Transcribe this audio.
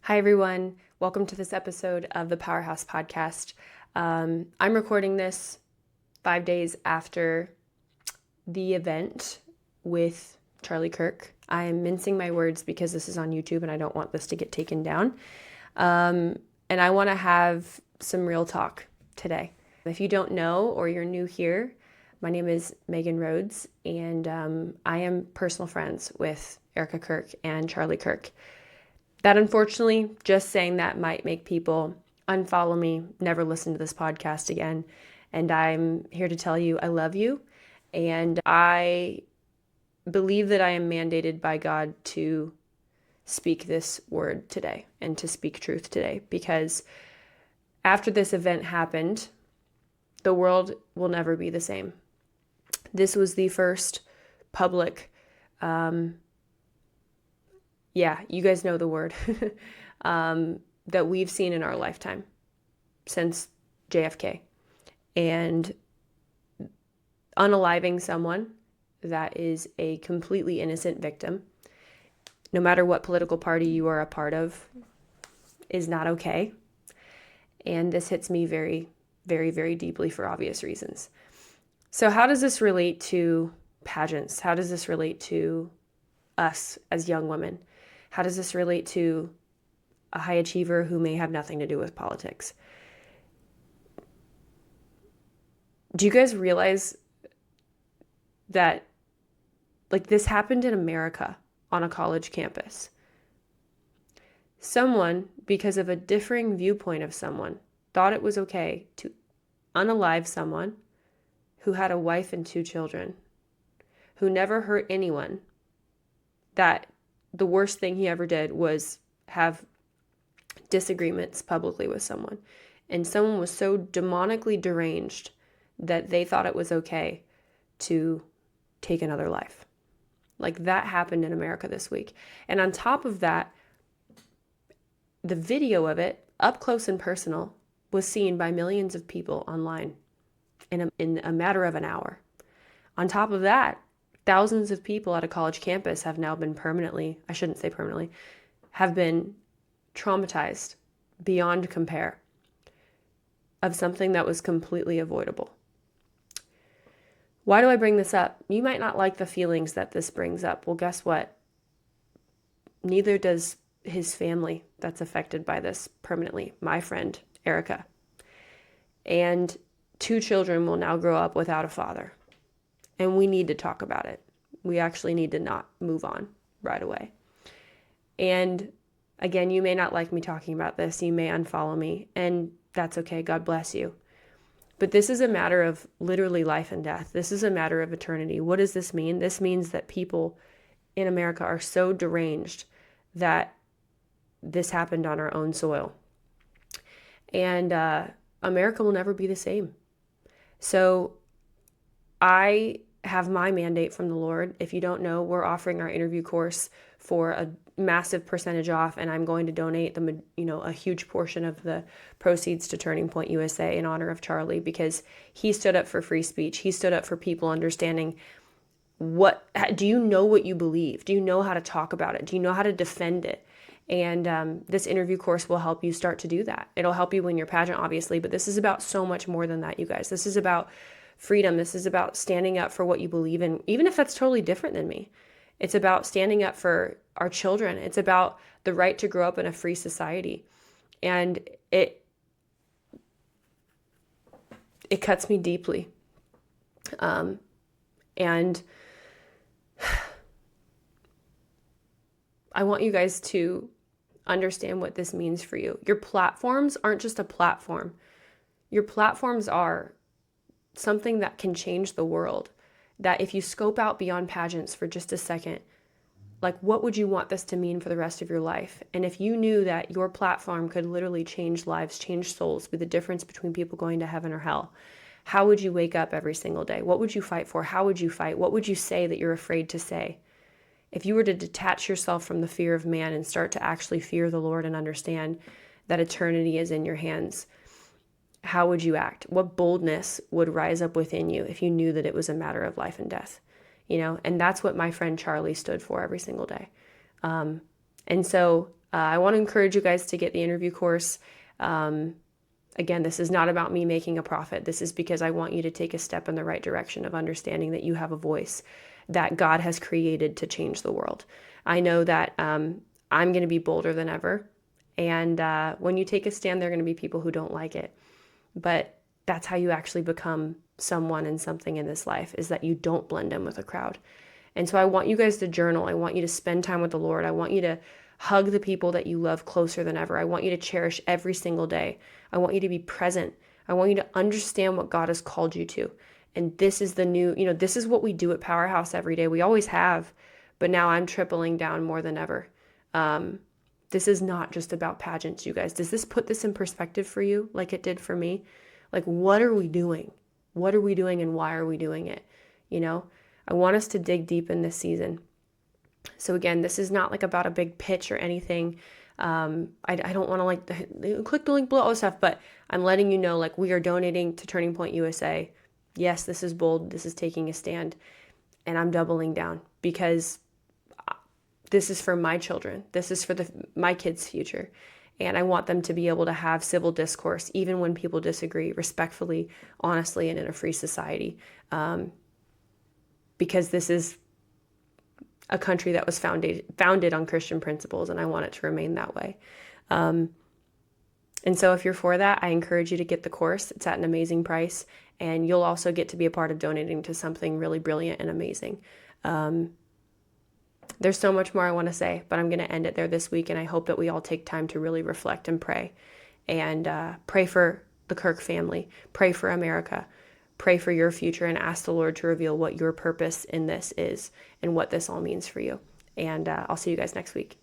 Hi, everyone. Welcome to this episode of the Powerhouse Podcast. I'm recording this 5 days after the event with Charlie Kirk. I am mincing my words because this is on YouTube and I don't want this to get taken down. And I want to have some real talk today. If you don't know or you're new here, my name is Megan Rhodes, and I am personal friends with Erica Kirk and Charlie Kirk. That, unfortunately, just saying that might make people unfollow me, never listen to this podcast again. And I'm here to tell you I love you. And I believe that I am mandated by God to speak this word today and to speak truth today. Because after this event happened, the world will never be the same. This was the first public you guys know the word, that we've seen in our lifetime since JFK. And unaliving someone that is a completely innocent victim, no matter what political party you are a part of, is not okay. And this hits me very, very, very deeply for obvious reasons. So how does this relate to pageants? How does this relate to us as young women? How does this relate to a high achiever who may have nothing to do with politics? Do you guys realize that, this happened in America on a college campus? Someone, because of a differing viewpoint of someone, thought it was okay to unalive someone who had a wife and 2 children, who never hurt anyone, that the worst thing he ever did was have disagreements publicly with someone. And someone was so demonically deranged that they thought it was okay to take another life. That happened in America this week. And on top of that, the video of it, up close and personal, was seen by millions of people online in a matter of an hour. On top of that, thousands of people at a college campus have now been have been traumatized beyond compare of something that was completely avoidable. Why do I bring this up? You might not like the feelings that this brings up. Well, guess what? Neither does his family that's affected by this permanently. My friend, Erica. And 2 children will now grow up without a father. And we need to talk about it. We actually need to not move on right away. And again, you may not like me talking about this. You may unfollow me, and that's okay. God bless you. But this is a matter of literally life and death. This is a matter of eternity. What does this mean? This means that people in America are so deranged that this happened on our own soil. And America will never be the same. So I have my mandate from the Lord. If you don't know, we're offering our interview course for a massive percentage off, and I'm going to donate a huge portion of the proceeds to Turning Point USA in honor of Charlie, because he stood up for free speech. He stood up for people understanding do you know what you believe? Do you know how to talk about it? Do you know how to defend it? And this interview course will help you start to do that. It'll help you win your pageant, obviously, but this is about so much more than that, you guys. This is about freedom. This is about standing up for what you believe in, even if that's totally different than me. It's about standing up for our children. It's about the right to grow up in a free society. And it cuts me deeply. And I want you guys to understand what this means for you. Your platforms aren't just a platform. Your platforms are something that can change the world. That if you scope out beyond pageants for just a second, what would you want this to mean for the rest of your life? And if you knew that your platform could literally change lives, change souls, be the difference between people going to heaven or hell, how would you wake up every single day? What would you fight for? How would you fight? What would you say that you're afraid to say? If you were to detach yourself from the fear of man and start to actually fear the Lord and understand that eternity is in your hands, how would you act? What boldness would rise up within you if you knew that it was a matter of life and death? And that's what my friend Charlie stood for every single day. And so I want to encourage you guys to get the interview course. Again, this is not about me making a profit. This is because I want you to take a step in the right direction of understanding that you have a voice that God has created to change the world. I know that I'm going to be bolder than ever. And when you take a stand, there are going to be people who don't like it. But that's how you actually become someone and something in this life, is that you don't blend in with a crowd. And so I want you guys to journal. I want you to spend time with the Lord. I want you to hug the people that you love closer than ever. I want you to cherish every single day. I want you to be present. I want you to understand what God has called you to. And this is the new, this is what we do at Powerhouse every day. We always have, but now I'm tripling down more than ever. This is not just about pageants, you guys. Does this put this in perspective for you like it did for me? Like, what are we doing? What are we doing and why are we doing it? I want us to dig deep in this season. So again, this is not like about a big pitch or anything. I don't want to click the link below, all this stuff, but I'm letting you know, like, we are donating to Turning Point USA. Yes, this is bold. This is taking a stand, and I'm doubling down because this is for my children. This is for my kids' future. And I want them to be able to have civil discourse, even when people disagree, respectfully, honestly, and in a free society. Because this is a country that was founded on Christian principles, and I want it to remain that way. And so if you're for that, I encourage you to get the course. It's at an amazing price, and you'll also get to be a part of donating to something really brilliant and amazing. There's so much more I want to say, but I'm going to end it there this week, and I hope that we all take time to really reflect and pray. And pray for the Kirk family. Pray for America. Pray for your future and ask the Lord to reveal what your purpose in this is and what this all means for you. And I'll see you guys next week.